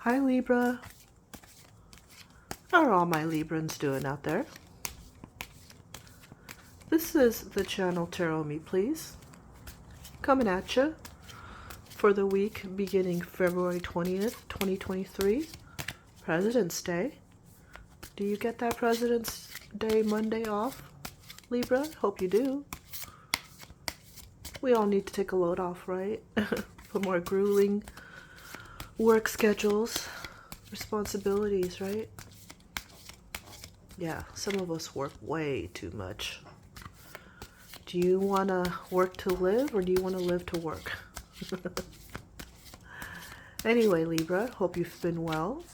Hi Libra. How are all my Librans doing out there? This is the channel Tarot Me Please, coming at you for the week beginning February 20th, 2023, President's Day. Do you get that President's Day Monday off, Libra? Hope you do. We all need to take a load off, right? For more grueling work schedules, responsibilities, right? Yeah, some of us work way too much. Do you want to work to live, or do you want to live to work? Anyway, Libra, hope you've been well.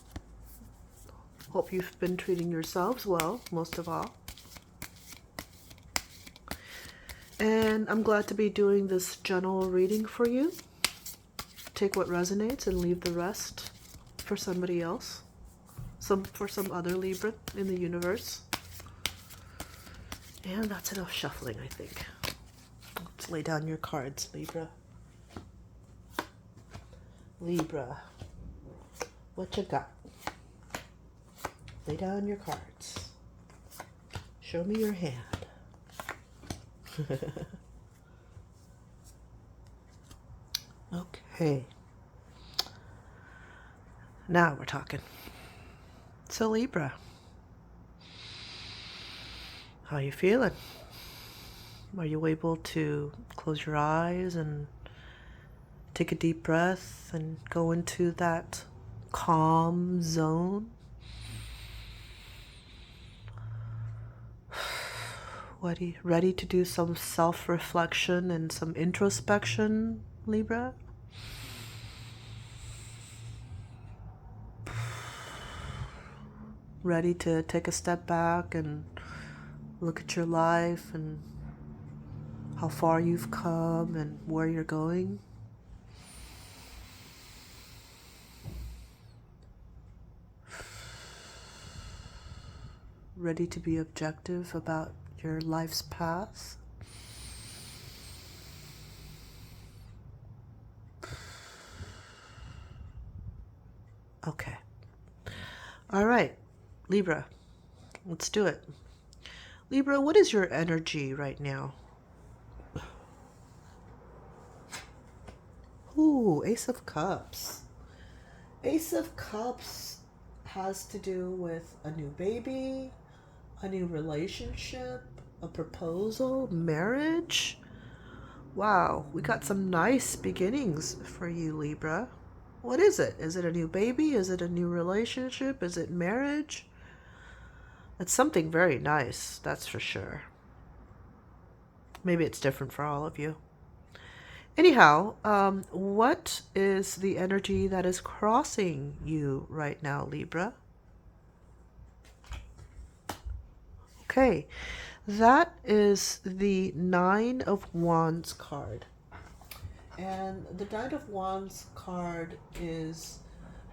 Hope you've been treating yourselves well, most of all. And I'm glad to be doing this general reading for you. Take what resonates and leave the rest for somebody else. For some other Libra in the universe. And that's enough shuffling, I think. Let's lay down your cards, Libra. Libra, what you got? Lay down your cards. Show me your hand. Okay. Now we're talking. So Libra, how are you feeling? Are you able to close your eyes and take a deep breath and go into that calm zone? Ready to do some self-reflection and some introspection, Libra? Ready to take a step back and look at your life and how far you've come and where you're going? Ready to be objective about your life's path? Okay. All right, Libra, let's do it. Libra, what is your energy right now? Ooh, Ace of Cups. Ace of Cups has to do with a new baby, a new relationship, a proposal, marriage. Wow, we got some nice beginnings for you, Libra. What is it? Is it a new baby? Is it a new relationship? Is it marriage? It's something very nice, that's for sure. Maybe it's different for all of you. Anyhow, what is the energy that is crossing you right now, Libra? Okay, that is the Nine of Wands card. And the Nine of Wands card is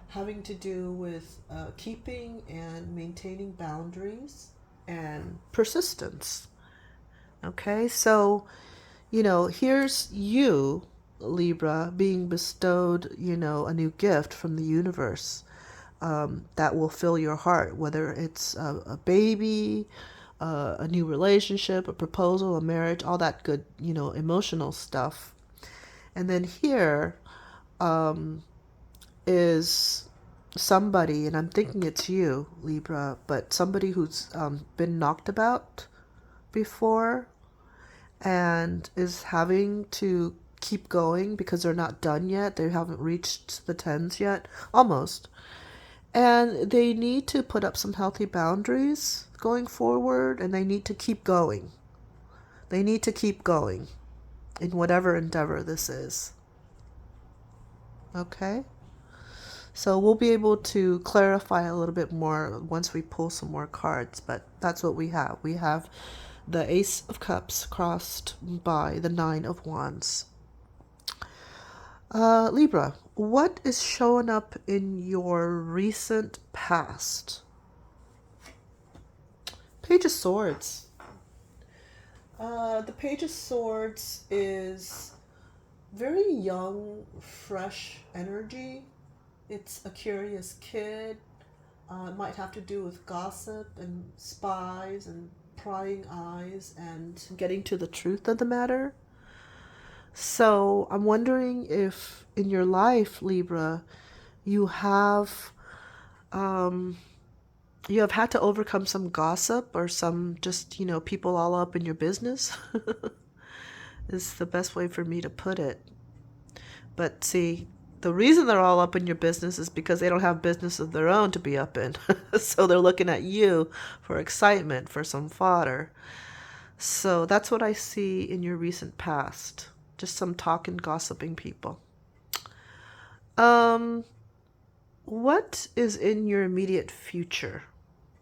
having to do with keeping and maintaining boundaries and persistence. Okay, so, here's you, Libra, being bestowed, a new gift from the universe that will fill your heart, whether it's a baby, a new relationship, a proposal, a marriage, all that good, emotional stuff. And then here is somebody, and I'm thinking it's you, Libra, but somebody who's been knocked about before and is having to keep going because they're not done yet. They haven't reached the tens yet, almost. And they need to put up some healthy boundaries going forward, and they need to keep going. They need to keep going in whatever endeavor this is. Okay? So we'll be able to clarify a little bit more once we pull some more cards, but that's what we have. We have the Ace of Cups crossed by the Nine of Wands. Libra, what is showing up in your recent past? Page of Swords. The Page of Swords is very young, fresh energy. It's a curious kid. It might have to do with gossip and spies and prying eyes and getting to the truth of the matter. So I'm wondering if in your life, Libra, you have um, you have had to overcome some gossip or some just, people all up in your business is the best way for me to put it. But see, the reason they're all up in your business is because they don't have business of their own to be up in. So they're looking at you for excitement, for some fodder. So that's what I see in your recent past. Just some talking, gossiping people. Um, what is in your immediate future,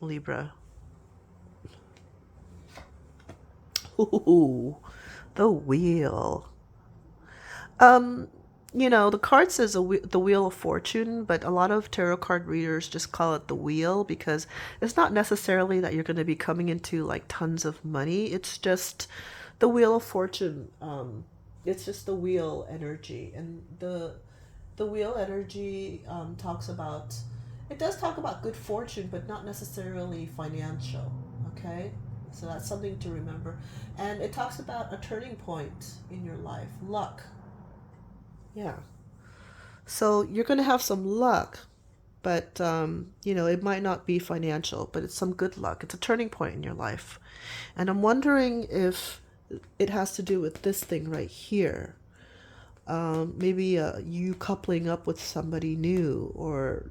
Libra? Ooh, the wheel. Um, the card says the Wheel of Fortune, but a lot of tarot card readers just call it the wheel because it's not necessarily that you're going to be coming into like tons of money. It's just the Wheel of Fortune. It's just the wheel energy, and the wheel energy talks about. It does talk about good fortune, but not necessarily financial. Okay, so that's something to remember, and it talks about a turning point in your life, luck. Yeah. So you're going to have some luck, but it might not be financial, but it's some good luck. It's a turning point in your life. And I'm wondering if it has to do with this thing right here. Maybe you coupling up with somebody new, or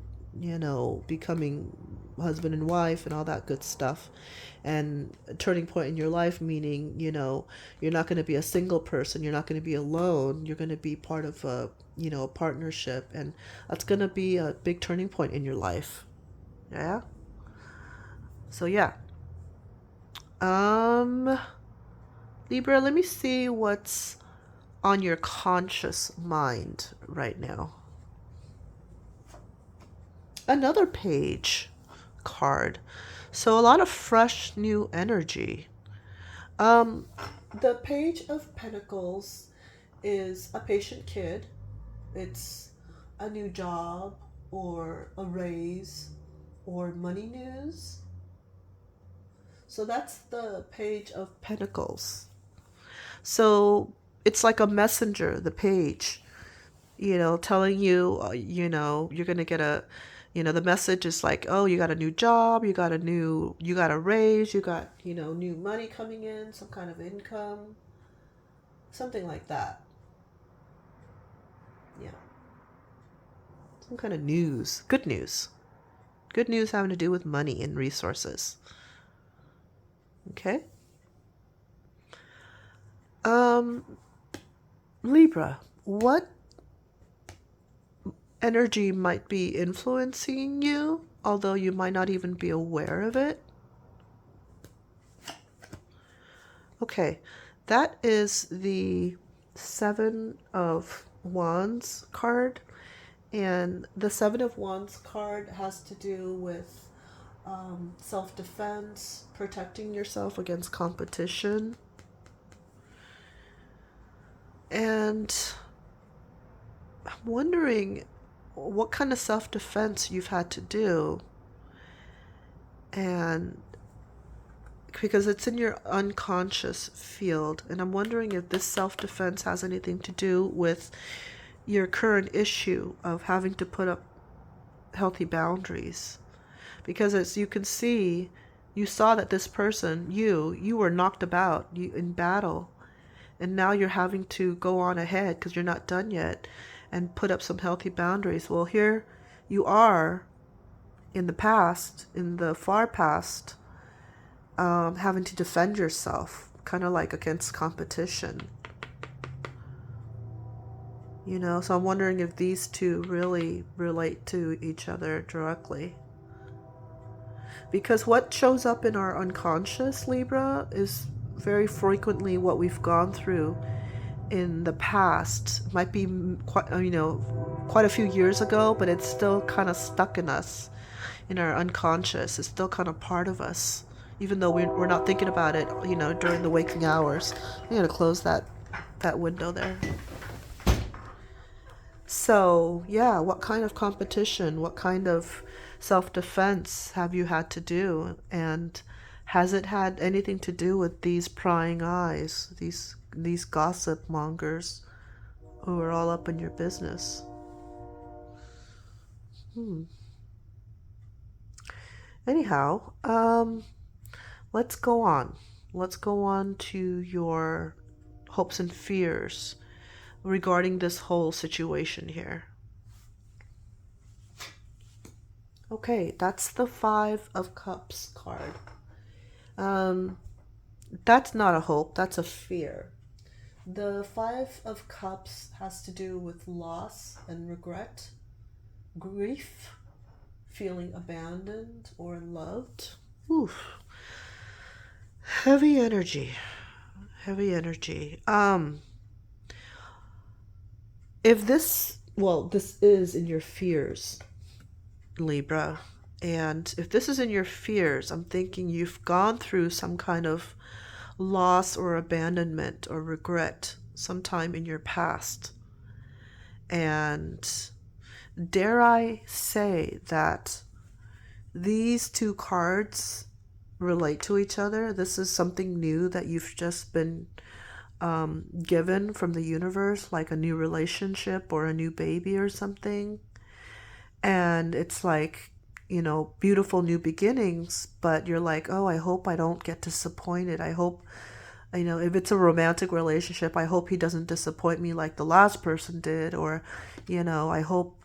becoming husband and wife and all that good stuff. And a turning point in your life, meaning you're not going to be a single person, you're not going to be alone, you're going to be part of a partnership, and that's going to be a big turning point in your life. Yeah. So yeah. um Libra, let me see what's on your conscious mind right now. Another page card. So a lot of fresh new energy. Um, the Page of Pentacles is a patient kid. It's a new job or a raise or money news. So that's the Page of Pentacles. So it's like a messenger, the page, telling you, you're going to get the message is like, oh, you got a new job, you got a raise, you got, new money coming in, some kind of income, something like that. Yeah. Some kind of news, good news. Good news having to do with money and resources. Okay. Um, Libra, what energy might be influencing you, although you might not even be aware of it? Okay, that is the Seven of Wands card. And the Seven of Wands card has to do with self-defense, protecting yourself against competition. And I'm wondering what kind of self-defense you've had to do. And because it's in your unconscious field, and I'm wondering if this self-defense has anything to do with your current issue of having to put up healthy boundaries. Because as you can see, you saw that this person, you were knocked about in battle, and now you're having to go on ahead because you're not done yet and put up some healthy boundaries. Well, here you are in the past, in the far past, having to defend yourself, kind of like against competition. So I'm wondering if these two really relate to each other directly. Because what shows up in our unconscious, Libra, is very frequently what we've gone through in the past. It might be quite a few years ago, but it's still kind of stuck in us, in our unconscious. It's still kind of part of us, even though we're not thinking about it, during the waking hours. I'm going to close that window there. So, yeah, what kind of competition, what kind of self-defense have you had to do? And has it had anything to do with these prying eyes, these gossip mongers who are all up in your business? Hmm. Anyhow, let's go on. Let's go on to your hopes and fears regarding this whole situation here. Okay, that's the Five of Cups card. Um, that's not a hope, that's a fear. The Five of Cups has to do with loss and regret, grief, feeling abandoned or unloved. Oof. Heavy energy. Heavy energy. If this, well, this is in your fears, Libra. And if this is in your fears, I'm thinking you've gone through some kind of loss or abandonment or regret sometime in your past. And dare I say that these two cards relate to each other? This is something new that you've just been given from the universe, like a new relationship or a new baby or something. And it's like, beautiful new beginnings, but you're like, oh, I hope I don't get disappointed. I hope, if it's a romantic relationship, I hope he doesn't disappoint me like the last person did. Or, I hope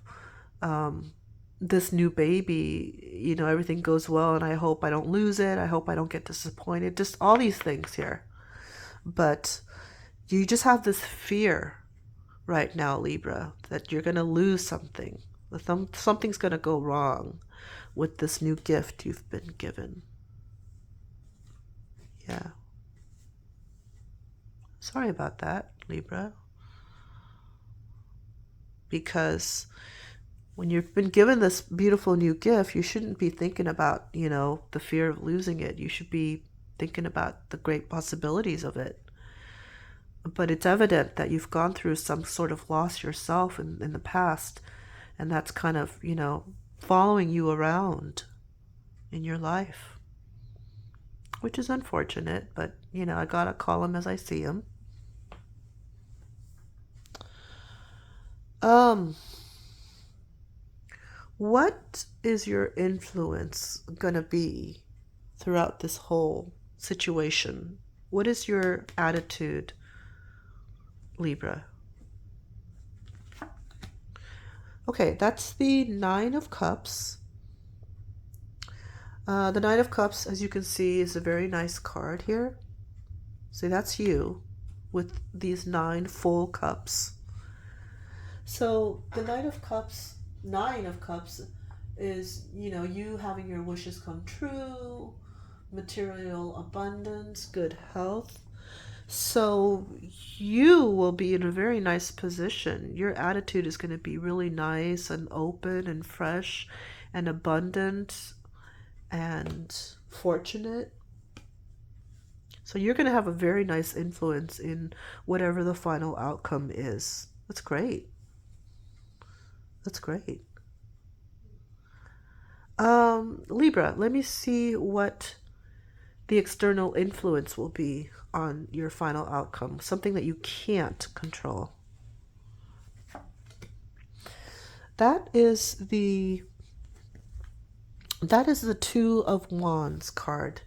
this new baby, everything goes well, and I hope I don't lose it. I hope I don't get disappointed. Just all these things here. But you just have this fear right now, Libra, that you're going to lose something. Something's going to go wrong with this new gift you've been given. Yeah. Sorry about that, Libra. Because when you've been given this beautiful new gift, you shouldn't be thinking about, the fear of losing it. You should be thinking about the great possibilities of it. But it's evident that you've gone through some sort of loss yourself in the past, and that's kind of, following you around in your life, which is unfortunate, but, I gotta call them as I see them. What is your influence gonna be throughout this whole situation? What is your attitude, Libra? Okay, that's the Nine of Cups. The Nine of Cups, as you can see, is a very nice card here. See, that's you with these 9 full cups. So the Nine of Cups is, you having your wishes come true, material abundance, good health. So you will be in a very nice position. Your attitude is going to be really nice and open and fresh and abundant and fortunate. So you're going to have a very nice influence in whatever the final outcome is. That's great. That's great. Libra, let me see what the external influence will be on your final outcome, something that you can't control. That is the Two of Wands card.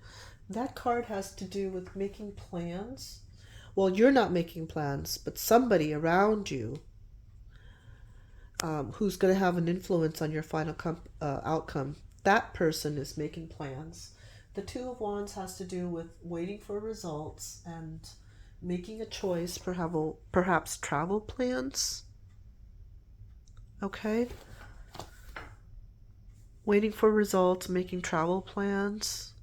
That card has to do with making plans. Well, you're not making plans, but somebody around you who's going to have an influence on your final outcome. That person is making plans. The Two of Wands has to do with waiting for results and making a choice, perhaps travel plans. Okay? Waiting for results, making travel plans,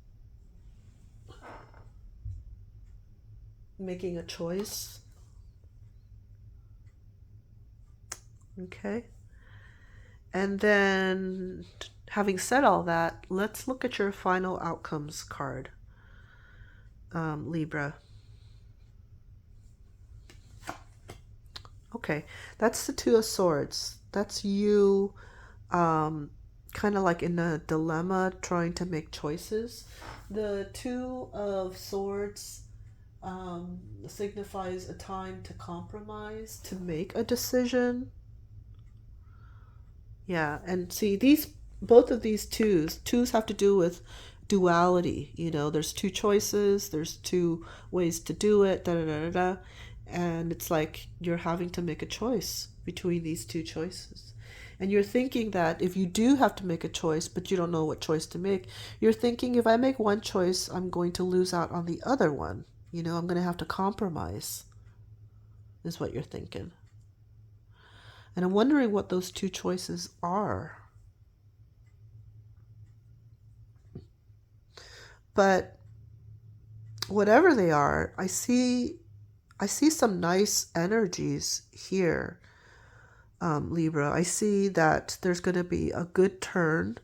making a choice. Okay? And then, having said all that, let's look at your final outcomes card, Libra. Okay, that's the Two of Swords. That's you, kind of like in a dilemma, trying to make choices. The Two of Swords signifies a time to compromise, to make a decision. Yeah, and see, these both of these twos have to do with duality. You know, there's two choices, there's two ways to do it, da da da da da. And it's like you're having to make a choice between these two choices. And you're thinking that if you do have to make a choice, but you don't know what choice to make, you're thinking if I make one choice, I'm going to lose out on the other one. You know, I'm going to have to compromise, is what you're thinking. And I'm wondering what those two choices are. But whatever they are, I see some nice energies here, Libra. I see that there's going to be a good turn,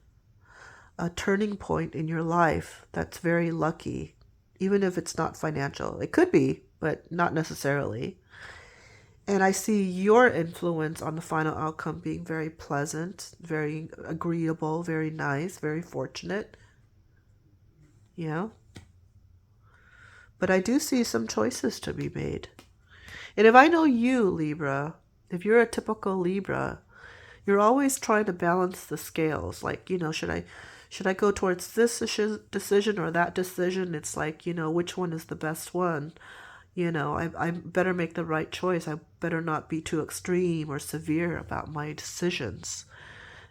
a turning point in your life that's very lucky, even if it's not financial. It could be, but not necessarily. And I see your influence on the final outcome being very pleasant, very agreeable, very nice, very fortunate. Yeah. But I do see some choices to be made. And if I know you, Libra, if you're a typical Libra, you're always trying to balance the scales. Like, you know, should I go towards this decision or that decision? It's like, you know, which one is the best one? You know, I better make the right choice. I better not be too extreme or severe about my decisions,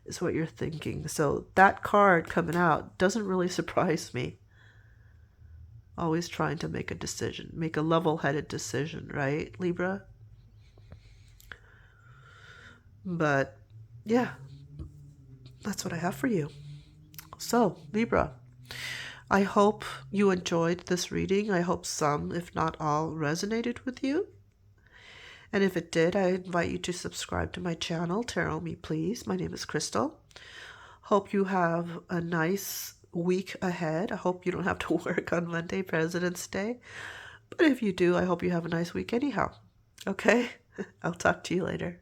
is what you're thinking. So that card coming out doesn't really surprise me. Always trying to make a decision, make a level-headed decision, right, Libra? But yeah, that's what I have for you. So, Libra, I hope you enjoyed this reading. I hope some, if not all, resonated with you. And if it did, I invite you to subscribe to my channel, Tarot Me Please. My name is Crystal. Hope you have a nice week ahead. I hope you don't have to work on Monday, President's Day. But if you do, I hope you have a nice week anyhow. Okay? I'll talk to you later.